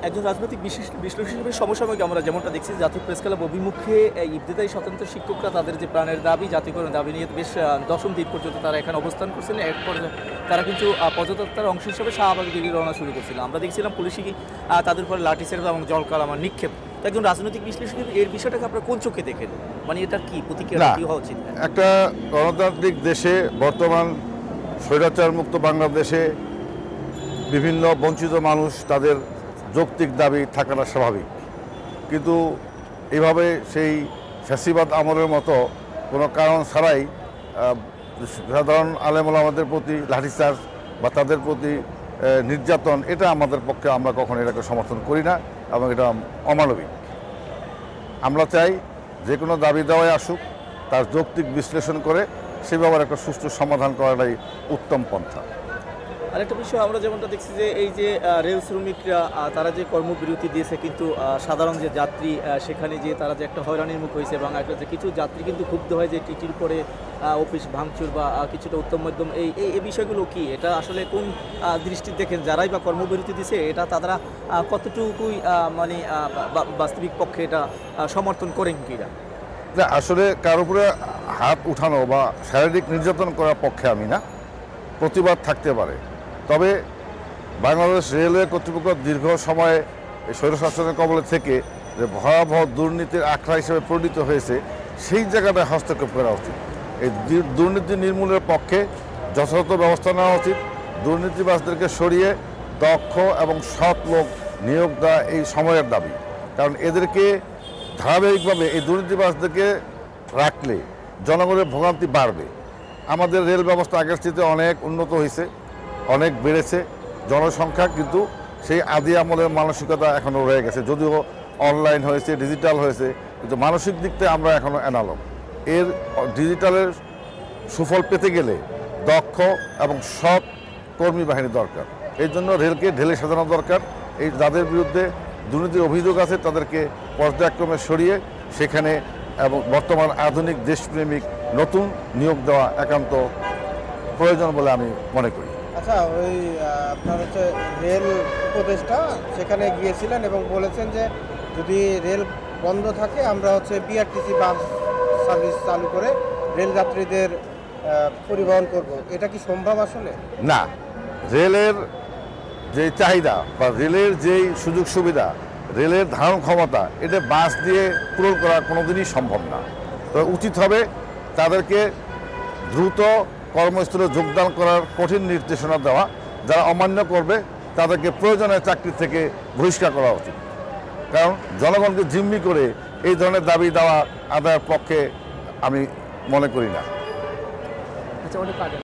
একজন রাজনৈতিক বিশ্লেষক হিসেবে সমসাময়িক আমরা যেমনটা দেখছি জাতীয় প্রেস ক্লাব অভিমুখে ইবতেদায়ী স্বতন্ত্র শিক্ষকরা তাদের যে প্রাণের দাবি জাতীয়করণ দাবি নিয়ে বেশ দশম দিন পর্যন্ত তারা এখানে অবস্থান করছিলেন। এরপর তারা কিন্তু পদযাত্রার অংশ হিসেবে শাহবাগ দিকে রওনা শুরু করছিল। আমরা দেখছিলাম পুলিশই তাদের উপরে লাঠিচার্জ এবং জলকালামার নিক্ষেপ। একজন রাজনৈতিক বিশ্লেষক এর বিষয়টাকে আপনারা কোন চোখে দেখেন? মানে এটা কি প্রতিক্রিয়া কি হওয়া উচিত? একটা গণতান্ত্রিক দেশে, বর্তমান স্বৈরাচার মুক্ত বাংলাদেশে বিভিন্ন বঞ্চিত মানুষ তাদের যৌক্তিক দাবি থাকাটা স্বাভাবিক, কিন্তু এভাবে সেই ফ্যাসিবাদ আমলের মতো কোনো কারণ ছাড়াই সাধারণ আলেম ওলামাদের প্রতি লাঠিচার্জ বা তাদের প্রতি নির্যাতন, এটা আমাদের পক্ষে, আমরা কখনো এটাকে সমর্থন করি না এবং এটা অমানবিক। আমরা চাই যে কোনো দাবি দেওয়ায় আসুক, তার যৌক্তিক বিশ্লেষণ করে সে ব্যাপারে একটা সুষ্ঠু সমাধান করাটাই উত্তম পন্থা। আরেকটা বিষয় আমরা যেমনটা দেখছি যে এই যে রেল শ্রমিকরা তারা যে কর্মবিরতি দিয়েছে, কিন্তু সাধারণ যে যাত্রী সেখানে যে তারা যে একটা হয়রানির মুখ হয়েছে এবং একটা যে কিছু যাত্রী কিন্তু ক্ষুব্ধ হয় যে টিটির পরে অফিস ভাঙচুর বা কিছুটা উত্তম মধ্যম, এই বিষয়গুলো কি এটা আসলে কোন দৃষ্টি দেখেন? যারাই বা কর্মবিরতি দিছে এটা তারা কতটুকুই মানে বাস্তবিক পক্ষে এটা সমর্থন করেন কিনা? আসলে কার উপরে হাত উঠানো বা শারীরিক নির্যাতন করার পক্ষে আমি না। প্রতিবাদ থাকতে পারে, তবে বাংলাদেশ রেলওয়ে কর্তৃপক্ষ দীর্ঘ সময়ে স্বৈরশাসনের কবলে থেকে যে ভয়াবহ দুর্নীতির আখড়া হিসেবে পরিণত হয়েছে, সেই জায়গাটায় হস্তক্ষেপ করা উচিত। এই দুর্নীতি নির্মূলের পক্ষে যথাযথ ব্যবস্থা নেওয়া উচিত। দুর্নীতিবাজদেরকে সরিয়ে দক্ষ এবং সৎ লোক নিয়োগ দেওয়া এই সময়ের দাবি, কারণ এদেরকে ধারাবাহিকভাবে এই দুর্নীতিবাজদেরকে রাখলে জনগণের ভোগান্তি বাড়বে। আমাদের রেল ব্যবস্থা আগের চেয়ে অনেক উন্নত হয়েছে, অনেক বেড়েছে জনসংখ্যা, কিন্তু সেই আদি আমলের মানসিকতা এখনও রয়ে গেছে। যদিও অনলাইন হয়েছে, ডিজিটাল হয়েছে, কিন্তু মানসিক দিক থেকে আমরা এখনও অ্যানালগ। এর ডিজিটালের সুফল পেতে গেলে দক্ষ এবং সৎ কর্মী বাহিনী দরকার। এই জন্য রেলকে ঢেলে সাজানো দরকার। এই যাদের বিরুদ্ধে দুর্নীতির অভিযোগ আছে তাদেরকে পর্যায়ক্রমে সরিয়ে সেখানে এবং বর্তমান আধুনিক দেশপ্রেমিক নতুন নিয়োগ দেওয়া একান্ত প্রয়োজন বলে আমি মনে করি। আচ্ছা, ওই আপনার হচ্ছে রেল উপদেষ্টা সেখানে গিয়েছিলেন এবং বলেছেন যে যদি রেল বন্ধ থাকে আমরা হচ্ছে বিআরটিসি বাস সার্ভিস চালু করে রেল যাত্রীদের পরিবহন করব। এটা কি সম্ভব আসলে? না, রেলের যে চাহিদা বা রেলের যেই সুযোগ সুবিধা, রেলের ধারণ ক্ষমতা, এটা বাস দিয়ে পূরণ করা কোনোদিনই সম্ভব না। তো উচিত হবে তাদেরকে দ্রুত কর্মস্থলে যোগদান করার কঠিন নির্দেশনা দেওয়া। যারা অমান্য করবে তাদেরকে প্রয়োজনে চাকরি থেকে বহিষ্কার করা উচিত, কারণ জনগণকে জিম্মি করে এই ধরনের দাবি দেওয়া আদায়ের পক্ষে আমি মনে করি না। আচ্ছা,